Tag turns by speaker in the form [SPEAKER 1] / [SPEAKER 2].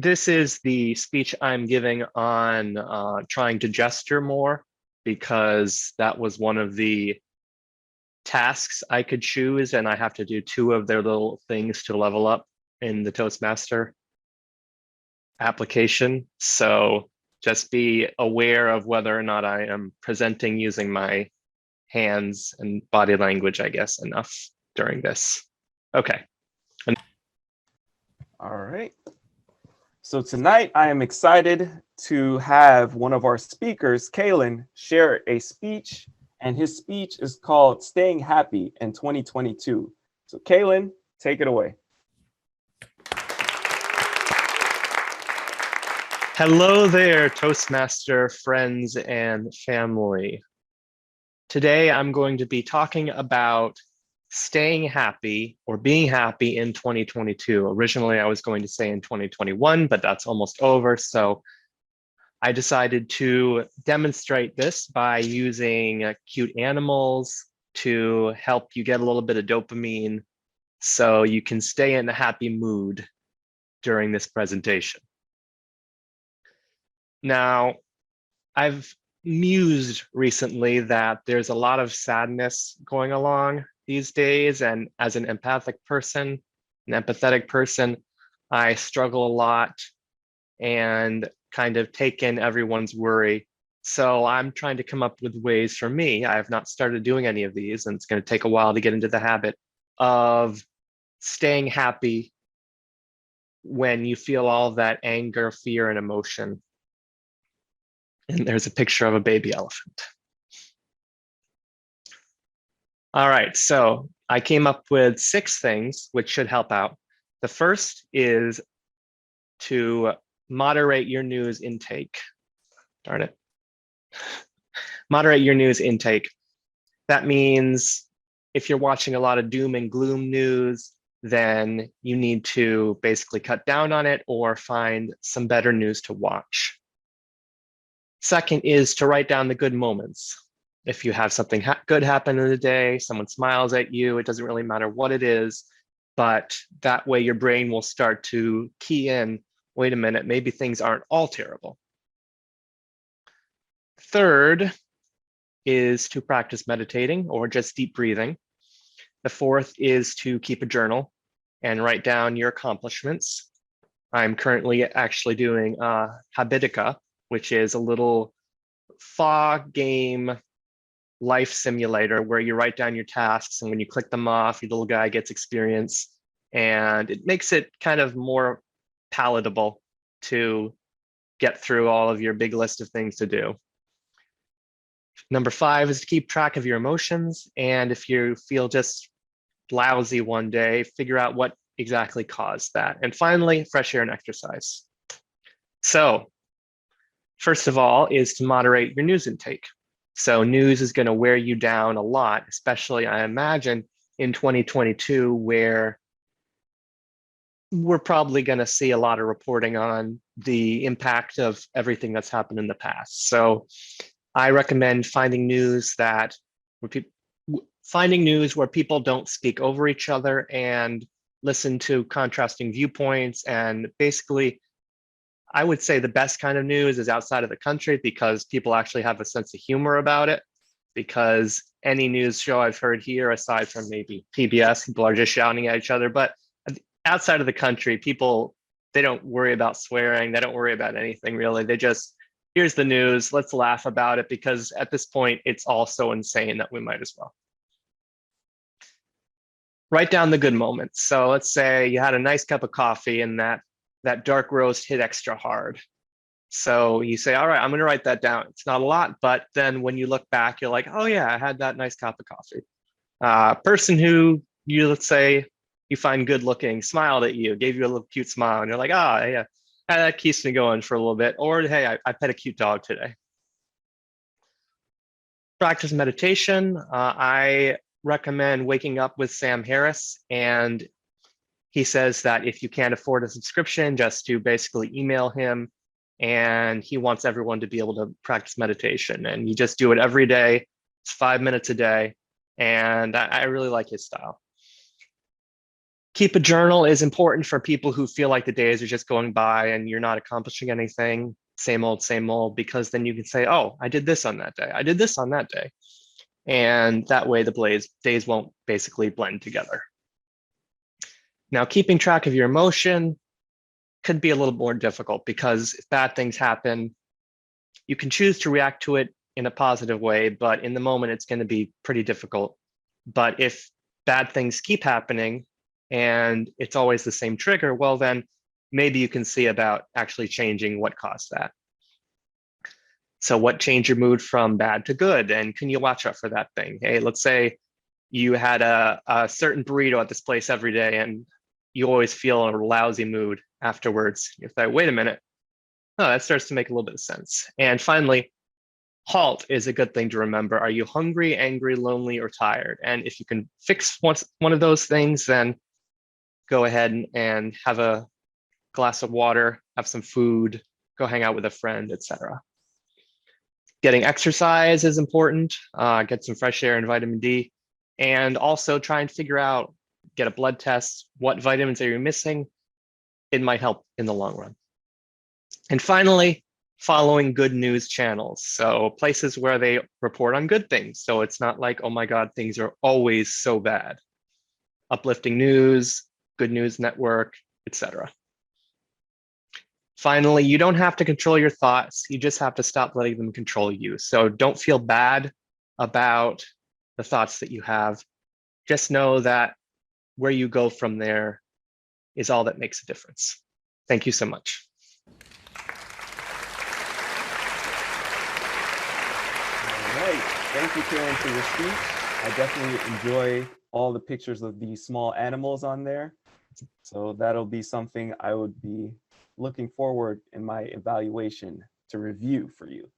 [SPEAKER 1] This is the speech I'm giving on trying to gesture more, because that was one of the tasks I could choose, and I have to do 2 of their little things to level up in the Toastmaster application. So just be aware of whether or not I am presenting using my hands and body language, I guess, enough during this. Okay.
[SPEAKER 2] All right. So tonight I am excited to have one of our speakers, Calen, share a speech, and his speech is called Staying Happy in 2022. So Calen, take it away.
[SPEAKER 1] Hello there, Toastmaster friends and family. Today I'm going to be talking about staying happy or being happy in 2022. Originally, I was going to say in 2021, but that's almost over. So I decided to demonstrate this by using cute animals to help you get a little bit of dopamine so you can stay in a happy mood during this presentation. Now, I've mused recently that there's a lot of sadness going along these days, and as an empathetic person, I struggle a lot and kind of take in everyone's worry. So I'm trying to come up with ways for me. I have not started doing any of these, and it's going to take a while to get into the habit of staying happy when you feel all that anger, fear, and emotion. And there's a picture of a baby elephant. All right, so I came up with 6 things which should help out. The first is to moderate your news intake. Darn it. Moderate your news intake. That means if you're watching a lot of doom and gloom news, then you need to basically cut down on it or find some better news to watch. Second is to write down the good moments. If you have something good happen in the day, someone smiles at you, it doesn't really matter what it is, but that way your brain will start to key in, wait a minute, maybe things aren't all terrible. Third is to practice meditating or just deep breathing. The fourth is to keep a journal and write down your accomplishments. I'm currently actually doing Habitica, which is a little fog game life simulator where you write down your tasks, and when you click them off, your little guy gets experience, and it makes it kind of more palatable to get through all of your big list of things to do. Number 5 is to keep track of your emotions, and if you feel just lousy one day, figure out what exactly caused that. And finally, fresh air and exercise. So first of all is to moderate your news intake. So news is going to wear you down a lot, especially I imagine in 2022, where we're probably going to see a lot of reporting on the impact of everything that's happened in the past. So I recommend finding news where people don't speak over each other and listen to contrasting viewpoints. And basically, I would say the best kind of news is outside of the country, because people actually have a sense of humor about it. Because any news show I've heard here, aside from maybe PBS, people are just shouting at each other. But outside of the country, people, they don't worry about swearing. They don't worry about anything really. They just, here's the news, let's laugh about it, because at this point, it's all so insane that we might as well. Write down the good moments. So let's say you had a nice cup of coffee and that dark roast hit extra hard. So you say, all right, I'm going to write that down. It's not a lot, but then when you look back, you're like, oh yeah, I had that nice cup of coffee. Person who you, let's say, you find good looking, smiled at you, gave you a little cute smile, and you're like, oh yeah, that keeps me going for a little bit. Or hey, I pet a cute dog today. Practice meditation. I recommend waking up with Sam Harris, and he says that if you can't afford a subscription, just to basically email him, and he wants everyone to be able to practice meditation, and you just do it every day. It's 5 minutes a day, and I really like his style. Keep a journal is important for people who feel like the days are just going by and you're not accomplishing anything, same old, because then you can say, oh, I did this on that day. I did this on that day. And that way the days won't basically blend together. Now, keeping track of your emotion could be a little more difficult because if bad things happen, you can choose to react to it in a positive way, but in the moment, it's going to be pretty difficult. But if bad things keep happening and it's always the same trigger, well, then maybe you can see about actually changing what caused that. So what changed your mood from bad to good? And can you watch out for that thing? Hey, let's say you had a certain burrito at this place every day and you always feel a lousy mood afterwards. You say, wait a minute. Oh, that starts to make a little bit of sense. And finally, halt is a good thing to remember. Are you hungry, angry, lonely, or tired? And if you can fix one of those things, then go ahead and have a glass of water, have some food, go hang out with a friend, etc. Getting exercise is important. Get some fresh air and vitamin D. And also try and figure out, get a blood test, what vitamins are you missing? It might help in the long run. And finally, following good news channels. So places where they report on good things. So it's not like, oh my God, things are always so bad. Uplifting news, Good News Network, etc. Finally, you don't have to control your thoughts. You just have to stop letting them control you. So don't feel bad about the thoughts that you have. Just know that where you go from there is all that makes a difference. Thank you so much.
[SPEAKER 2] All right. Thank you, Calen, for your speech. I definitely enjoy all the pictures of these small animals on there. So that'll be something I would be looking forward in my evaluation to review for you.